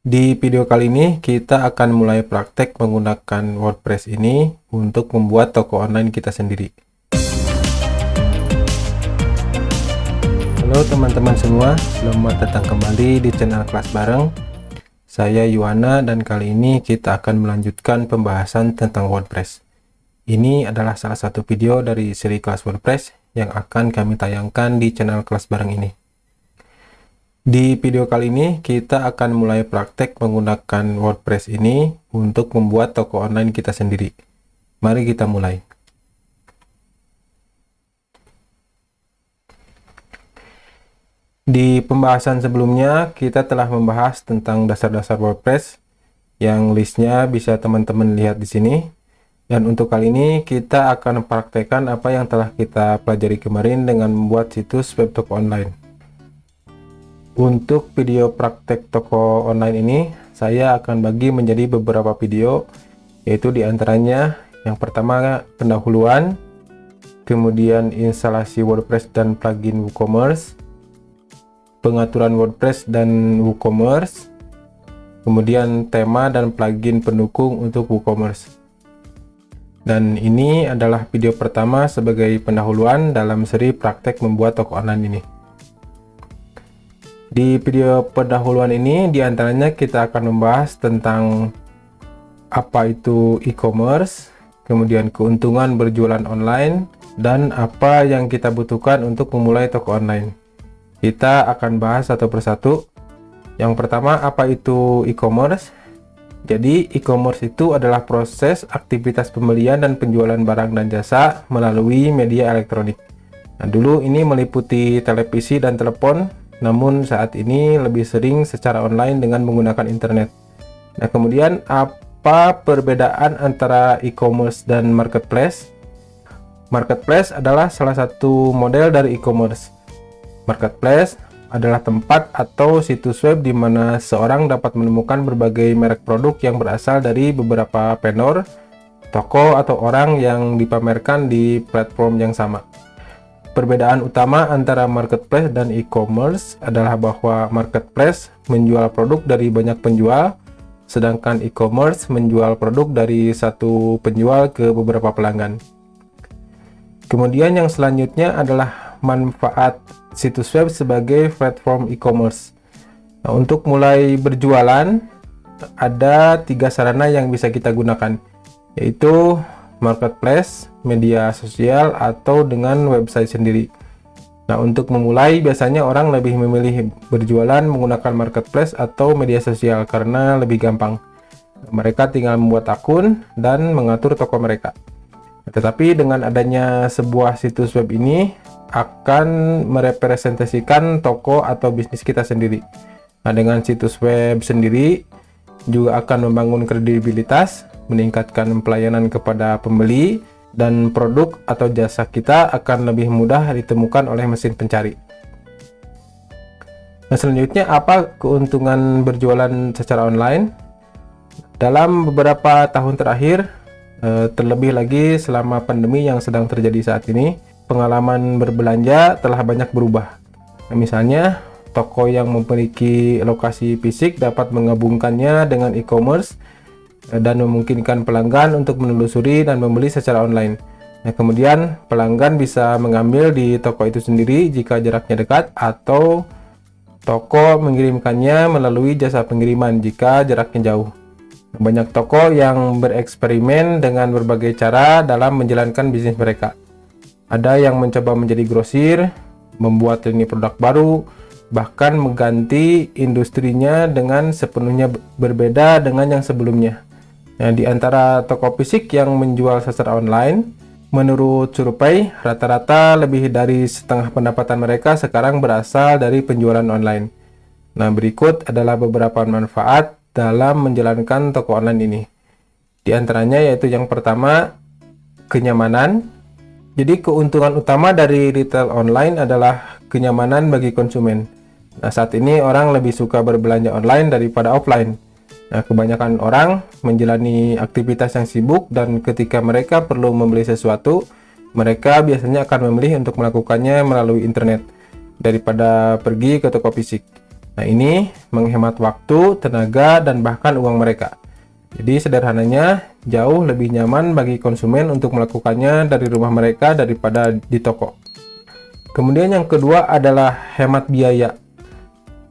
Di video kali ini kita akan mulai praktek menggunakan WordPress ini untuk membuat toko online kita sendiri. Halo teman-teman semua, selamat datang kembali di channel Kelas Bareng. Saya Yuwana dan kali ini kita akan melanjutkan pembahasan tentang WordPress. Ini adalah salah satu video dari seri kelas WordPress yang akan kami tayangkan di channel Kelas Bareng ini. Di video kali ini kita akan mulai praktek menggunakan WordPress ini untuk membuat toko online kita sendiri. Mari kita mulai. Di pembahasan sebelumnya kita telah membahas tentang dasar-dasar WordPress yang listnya bisa teman-teman lihat di sini. Dan untuk kali ini kita akan praktekkan apa yang telah kita pelajari kemarin dengan membuat situs web toko online. Untuk video praktek toko online ini, saya akan bagi menjadi beberapa video, yaitu diantaranya yang pertama pendahuluan, kemudian instalasi WordPress dan plugin WooCommerce, pengaturan WordPress dan WooCommerce, kemudian tema dan plugin pendukung untuk WooCommerce. Dan ini adalah video pertama sebagai pendahuluan dalam seri praktek membuat toko online ini. Di video pendahuluan ini diantaranya kita akan membahas tentang apa itu e-commerce, kemudian keuntungan berjualan online, dan apa yang kita butuhkan untuk memulai toko online. Kita akan bahas satu persatu. Yang pertama, apa itu e-commerce? Jadi e-commerce itu adalah proses aktivitas pembelian dan penjualan barang dan jasa melalui media elektronik. Nah, dulu ini meliputi televisi dan telepon, namun saat ini lebih sering secara online dengan menggunakan internet. Nah, kemudian apa perbedaan antara e-commerce dan marketplace? Marketplace adalah salah satu model dari e-commerce. Marketplace adalah tempat atau situs web di mana seorang dapat menemukan berbagai merek produk yang berasal dari beberapa vendor, toko, atau orang yang dipamerkan di platform yang sama. Perbedaan utama antara marketplace dan e-commerce adalah bahwa marketplace menjual produk dari banyak penjual, sedangkan e-commerce menjual produk dari satu penjual ke beberapa pelanggan. Kemudian yang selanjutnya adalah manfaat situs web sebagai platform e-commerce. Nah, untuk mulai berjualan, ada 3 sarana yang bisa kita gunakan, yaitu marketplace, media sosial, atau dengan website sendiri. Nah, untuk memulai biasanya orang lebih memilih berjualan menggunakan marketplace atau media sosial karena lebih gampang. Mereka tinggal membuat akun dan mengatur toko mereka. Tetapi dengan adanya sebuah situs web ini akan merepresentasikan toko atau bisnis kita sendiri. Nah, dengan situs web sendiri juga akan membangun kredibilitas, meningkatkan pelayanan kepada pembeli, dan produk atau jasa kita akan lebih mudah ditemukan oleh mesin pencari. Nah, selanjutnya apa keuntungan berjualan secara online? Dalam beberapa tahun terakhir, terlebih lagi selama pandemi yang sedang terjadi saat ini, pengalaman berbelanja telah banyak berubah. Nah, misalnya, toko yang memiliki lokasi fisik dapat menggabungkannya dengan e-commerce dan memungkinkan pelanggan untuk menelusuri dan membeli secara online. Nah, kemudian pelanggan bisa mengambil di toko itu sendiri jika jaraknya dekat, atau toko mengirimkannya melalui jasa pengiriman jika jaraknya jauh. Banyak toko yang bereksperimen dengan berbagai cara dalam menjalankan bisnis mereka. Ada yang mencoba menjadi grosir, membuat lini produk baru, bahkan mengganti industrinya dengan sepenuhnya berbeda dengan yang sebelumnya. Nah, di antara toko fisik yang menjual secara online, menurut survei, rata-rata lebih dari setengah pendapatan mereka sekarang berasal dari penjualan online. Nah, berikut adalah beberapa manfaat dalam menjalankan toko online ini. Di antaranya yaitu yang pertama, kenyamanan. Jadi keuntungan utama dari retail online adalah kenyamanan bagi konsumen. Nah, saat ini orang lebih suka berbelanja online daripada offline. Nah, kebanyakan orang menjalani aktivitas yang sibuk, dan ketika mereka perlu membeli sesuatu, mereka biasanya akan memilih untuk melakukannya melalui internet daripada pergi ke toko fisik. Nah, ini menghemat waktu, tenaga, dan bahkan uang mereka. Jadi sederhananya jauh lebih nyaman bagi konsumen untuk melakukannya dari rumah mereka daripada di toko. Kemudian yang kedua adalah hemat biaya.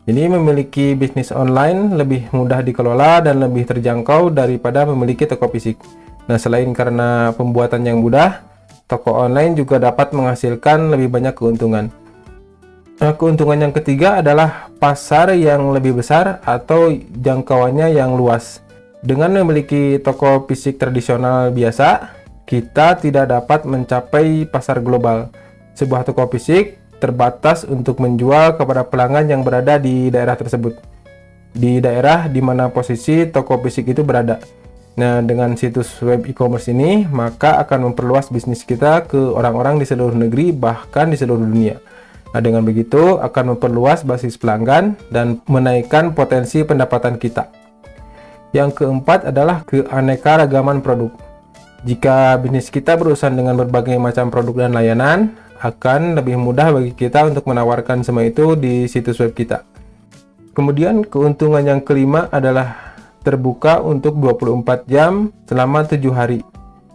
Jadi memiliki bisnis online lebih mudah dikelola dan lebih terjangkau daripada memiliki toko fisik. Nah, selain karena pembuatan yang mudah, toko online juga dapat menghasilkan lebih banyak keuntungan. Nah, keuntungan yang ketiga adalah pasar yang lebih besar atau jangkauannya yang luas. Dengan memiliki toko fisik tradisional biasa, kita tidak dapat mencapai pasar global. Sebuah toko fisik terbatas untuk menjual kepada pelanggan yang berada di daerah tersebut, di daerah di mana posisi toko fisik itu berada. Nah, dengan situs web e-commerce ini, maka akan memperluas bisnis kita ke orang-orang di seluruh negeri, bahkan di seluruh dunia. Nah, dengan begitu akan memperluas basis pelanggan dan menaikkan potensi pendapatan kita. Yang keempat adalah keanekaragaman produk. Jika bisnis kita berurusan dengan berbagai macam produk dan layanan, akan lebih mudah bagi kita untuk menawarkan semua itu di situs web kita. Kemudian keuntungan yang kelima adalah terbuka untuk 24 jam selama 7 hari.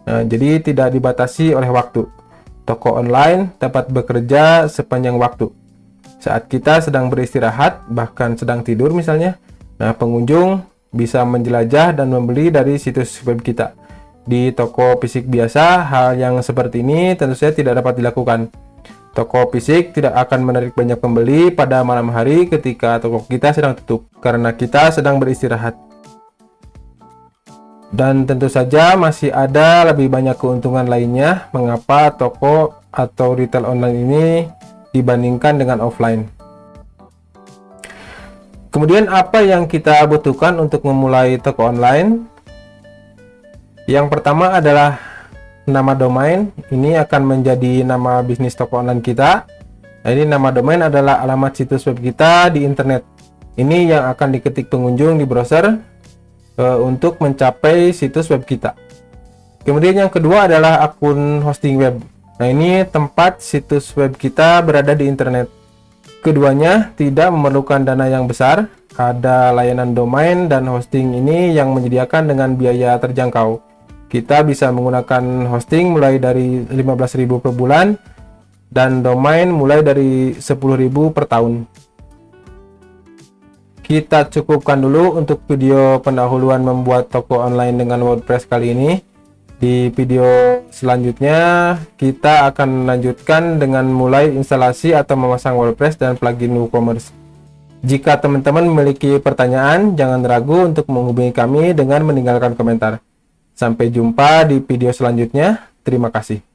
Nah, jadi tidak dibatasi oleh waktu. Toko online dapat bekerja sepanjang waktu. Saat kita sedang beristirahat, bahkan sedang tidur misalnya, nah pengunjung bisa menjelajah dan membeli dari situs web kita. Di toko fisik biasa, hal yang seperti ini tentu saja tidak dapat dilakukan. Toko fisik tidak akan menarik banyak pembeli pada malam hari ketika toko kita sedang tutup, karena kita sedang beristirahat. Dan tentu saja masih ada lebih banyak keuntungan lainnya mengapa toko atau retail online ini dibandingkan dengan offline. Kemudian apa yang kita butuhkan untuk memulai toko online? Yang pertama adalah nama domain. Ini akan menjadi nama bisnis toko online kita. Nah, ini nama domain adalah alamat situs web kita di internet. Ini yang akan diketik pengunjung di browser untuk mencapai situs web kita. Kemudian yang kedua adalah akun hosting web. Nah, ini tempat situs web kita berada di internet. Keduanya tidak memerlukan dana yang besar. Ada layanan domain dan hosting ini yang menyediakan dengan biaya terjangkau. Kita bisa menggunakan hosting mulai dari 15.000 per bulan dan domain mulai dari 10.000 per tahun. Kita cukupkan dulu untuk video pendahuluan membuat toko online dengan WordPress kali ini. Di video selanjutnya kita akan melanjutkan dengan mulai instalasi atau memasang WordPress dan plugin WooCommerce. Jika teman-teman memiliki pertanyaan, jangan ragu untuk menghubungi kami dengan meninggalkan komentar. Sampai jumpa di video selanjutnya. Terima kasih.